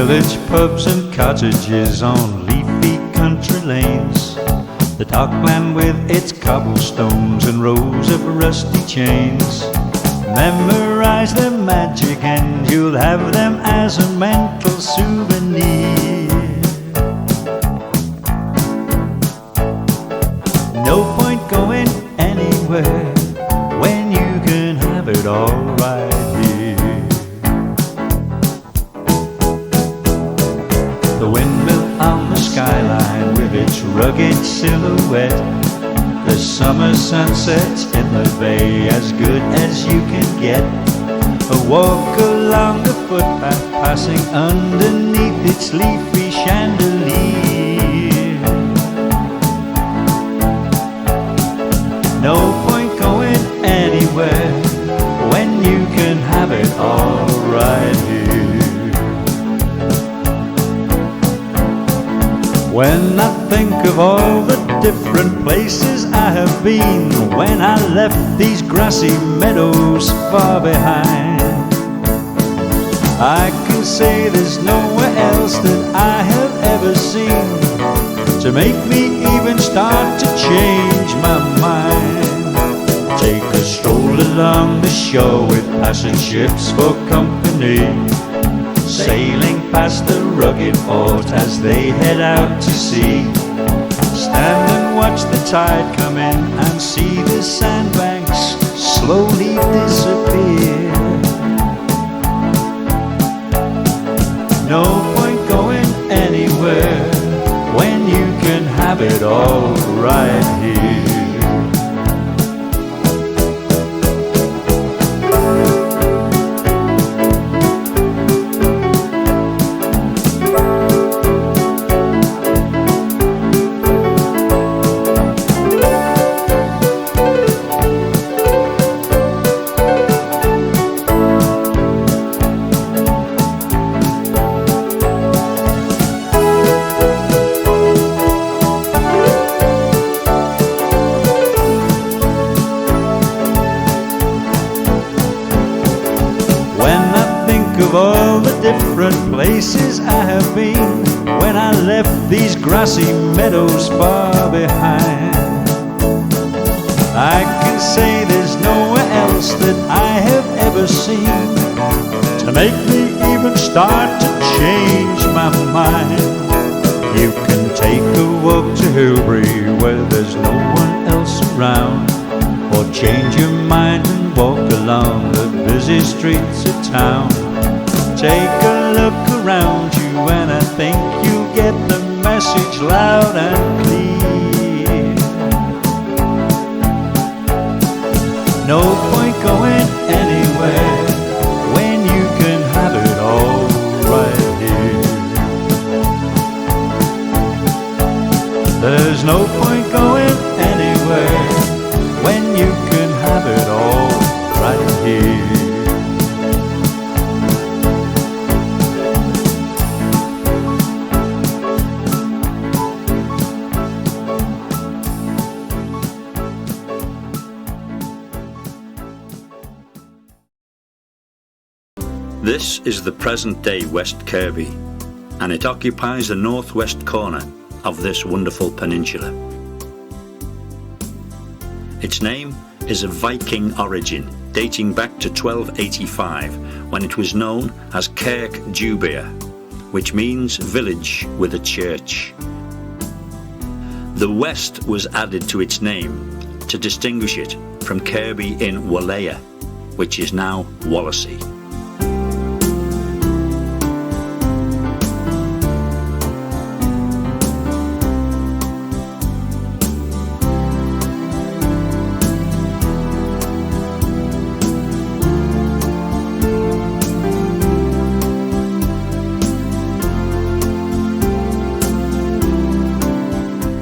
village pubs and cottages on leafy country lanes, the dockland with its cobblestones and rows of rusty chains. Memorize their magic and you'll have them as a mental souvenir. No point going anywhere when you can have it all right here. The windmill on the skyline with its rugged silhouette, the summer sunsets in the bay as good as you can get. A walk along the footpath passing underneath its leafy chandelier. No point going anywhere when you can have it all right here. When I think of all the different places I have been, when I left these grassy meadows far behind, I can say there's nowhere else that I have ever seen to make me even start to change my mind. Take a stroll along the shore with passing ships for company, sailing past the rugged port as they head out to sea. Stand and watch the tide come in and see the sandbanks slowly disappear. No point going anywhere when you can have it all right here. All the different places I have been, when I left these grassy meadows far behind, I can say there's nowhere else that I have ever seen to make me even start to change my mind. You can take a walk to Hillbury where there's no one else around, or change your mind and walk along the busy streets of town. Take a look around you and I think you'll get the message loud and clear. No point going anywhere when you can have it all right here. There's no point going anywhere when you can have it all right here. This is the present-day West Kirby, and it occupies the northwest corner of this wonderful peninsula. Its name is of Viking origin, dating back to 1285, when it was known as Kirk Dubia, which means village with a church. The West was added to its name to distinguish it from Kirby in Wallaya, which is now Wallasey.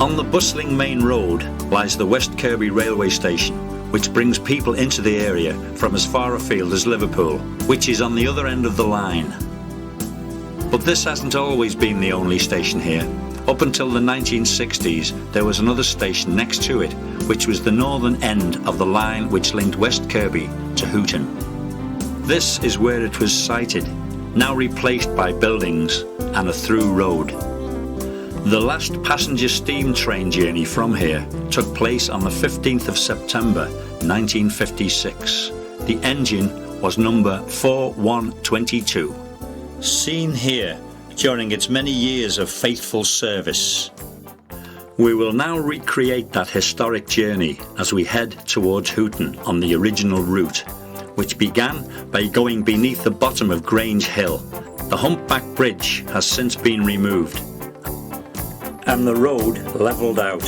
On the bustling main road lies the West Kirby Railway Station, which brings people into the area from as far afield as Liverpool, which is on the other end of the line. But this hasn't always been the only station here. Up until the 1960s, there was another station next to it, which was the northern end of the line which linked West Kirby to Hooton. This is where it was sited, now replaced by buildings and a through road. The last passenger steam train journey from here took place on the 15th of September 1956. The engine was number 4122. Seen here during its many years of faithful service. We will now recreate that historic journey as we head towards Hooton on the original route, which began by going beneath the bottom of Grange Hill. The humpback bridge has since been removed and the road levelled out.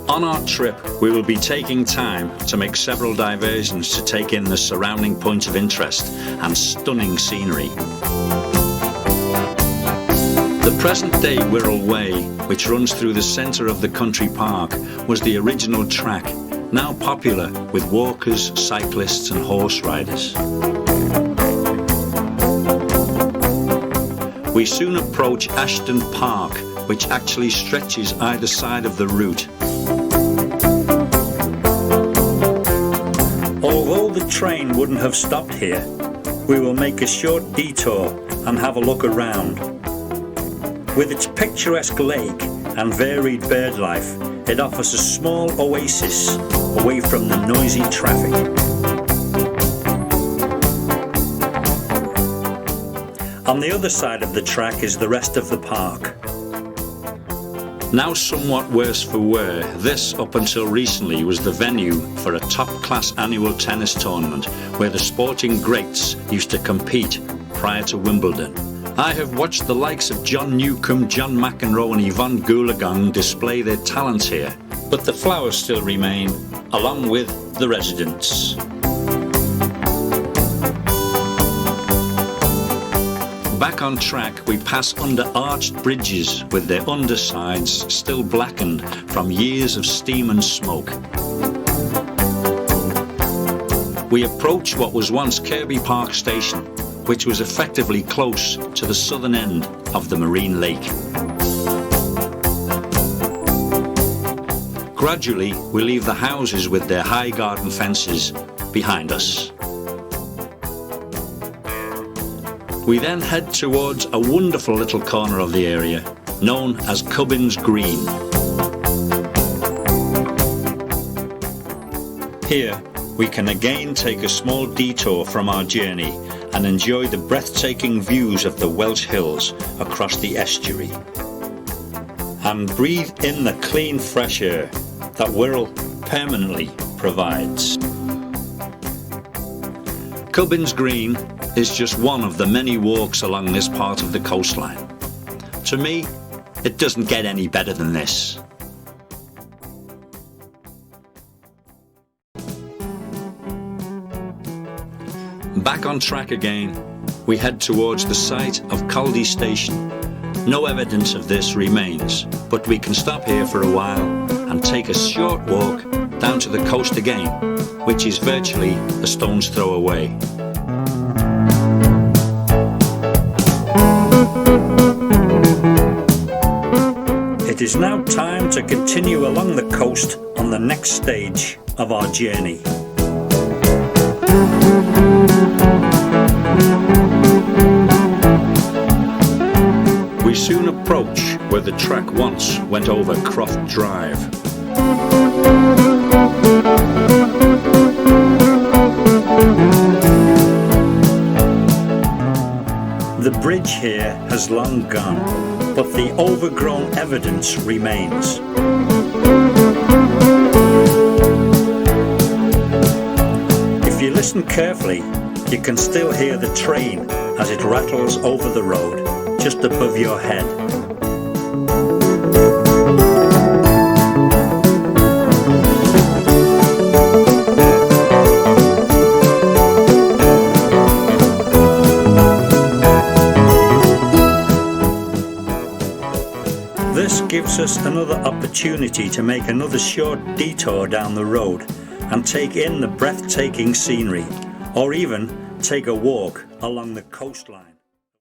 On our trip, we will be taking time to make several diversions to take in the surrounding points of interest and stunning scenery. The present-day Wirral Way, which runs through the centre of the country park, was the original track, now popular with walkers, cyclists and horse riders. We soon approach Ashton Park, which actually stretches either side of the route. Although the train wouldn't have stopped here, we will make a short detour and have a look around. With its picturesque lake and varied bird life, it offers a small oasis away from the noisy traffic. On the other side of the track is the rest of the park. Now somewhat worse for wear, this up until recently was the venue for a top-class annual tennis tournament where the sporting greats used to compete prior to Wimbledon. I have watched the likes of John Newcombe, John McEnroe and Yvonne Goolagong display their talents here, but the flowers still remain, along with the residents. Back on track, we pass under arched bridges with their undersides still blackened from years of steam and smoke. We approach what was once Kirby Park Station, which was effectively close to the southern end of the marine lake. Gradually, we leave the houses with their high garden fences behind us. We then head towards a wonderful little corner of the area known as Cubbins Green. Here we can again take a small detour from our journey and enjoy the breathtaking views of the Welsh hills across the estuary and breathe in the clean fresh air that Wirral permanently provides. Cubbins Green is just one of the many walks along this part of the coastline. To me, it doesn't get any better than this. Back on track again, we head towards the site of Caldy Station. No evidence of this remains, but we can stop here for a while and take a short walk down to the coast again, which is virtually a stone's throw away. It is now time to continue along the coast on the next stage of our journey. We soon approach where the track once went over Croft Drive. The bridge here has long gone, but the overgrown evidence remains. If you listen carefully, you can still hear the train as it rattles over the road just above your head. This gives us another opportunity to make another short detour down the road and take in the breathtaking scenery, or even take a walk along the coastline.